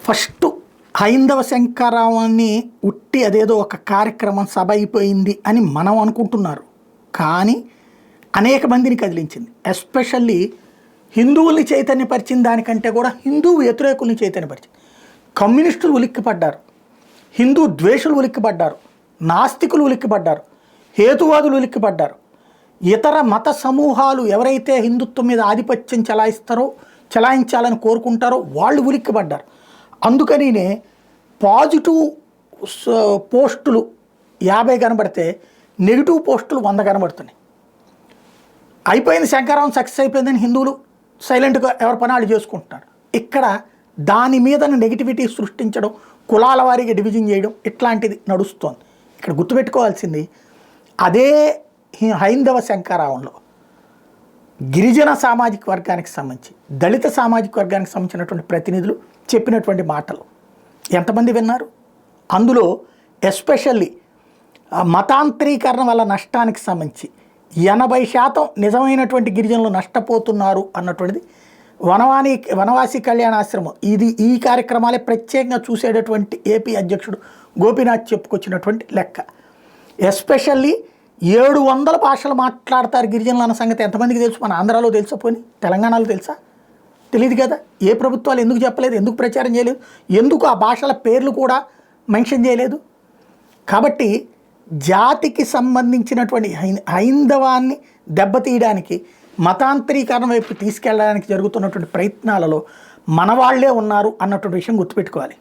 First హైందవ శంకరావాన్ని ఉట్టి అదేదో ఒక కార్యక్రమం సభ అయిపోయింది అని మనం అనుకుంటున్నారు. కానీ అనేక మందిని కదిలించింది. ఎస్పెషల్లీ హిందువుల్ని చైతన్యపరిచిన దానికంటే కూడా హిందూ వ్యతిరేకుల్ని చైతన్యపరిచింది. కమ్యూనిస్టులు ఉలిక్కిపడ్డారు, హిందూ ద్వేషులు ఉలిక్కిపడ్డారు, నాస్తికులు ఉలిక్కిపడ్డారు, హేతువాదులు ఉలిక్కిపడ్డారు. ఇతర మత సమూహాలు ఎవరైతే హిందుత్వం మీద ఆధిపత్యం చలాయించాలని కోరుకుంటారో వాళ్ళు ఉలిక్కిపడ్డారు. అందుకనినే పాజిటివ్ పోస్టులు 50 కనబడితే నెగిటివ్ పోస్టులు 100 కనబడుతున్నాయి. అయిపోయింది, శంకరావం సక్సెస్ అయిపోయిందని హిందువులు సైలెంట్గా ఎవరి పనాలు చేసుకుంటున్నారు. ఇక్కడ దాని మీద నెగిటివిటీ సృష్టించడం, కులాల వారీగా డివిజన్ చేయడం ఇట్లాంటిది నడుస్తోంది. ఇక్కడ గుర్తుపెట్టుకోవాల్సింది అదే హైందవ శంకరావంలో గిరిజన సామాజిక వర్గానికి సంబంధించి, దళిత సామాజిక వర్గానికి సంబంధించినటువంటి ప్రతినిధులు చెప్పినటువంటి మాటలు ఎంతమంది విన్నారు? అందులో ఎస్పెషల్లీ మతాంతరీకరణ వల్ల నష్టానికి సంబంధించి 80% నిజమైనటువంటి గిరిజనులు నష్టపోతున్నారు అన్నటువంటిది వనవాసి కళ్యాణాశ్రమం ఈ కార్యక్రమాలే ప్రత్యేకంగా చూసేటటువంటి ఏపీ అధ్యక్షుడు గోపీనాథ్ చెప్పుకొచ్చినటువంటి లెక్క. ఎస్పెషల్లీ 700 భాషలు మాట్లాడతారు గిరిజనులు అన్న సంగతి ఎంతమందికి తెలుసు? మన ఆంధ్రాలో తెలుసా, పోనీ తెలంగాణలో తెలుసా? తెలియదు కదా. ఏ ప్రభుత్వాలు ఎందుకు చెప్పలేదు, ఎందుకు ప్రచారం చేయలేదు, ఎందుకు ఆ భాషల పేర్లు కూడా మెన్షన్ చేయలేదు? కాబట్టి జాతికి సంబంధించినటువంటి హైందవాన్ని దెబ్బతీయడానికి, మతాంతరీకరణ వైపు తీసుకెళ్ళడానికి జరుగుతున్నటువంటి ప్రయత్నాలలో మన వాళ్ళే ఉన్నారు అన్నటువంటి విషయం గుర్తుపెట్టుకోవాలి.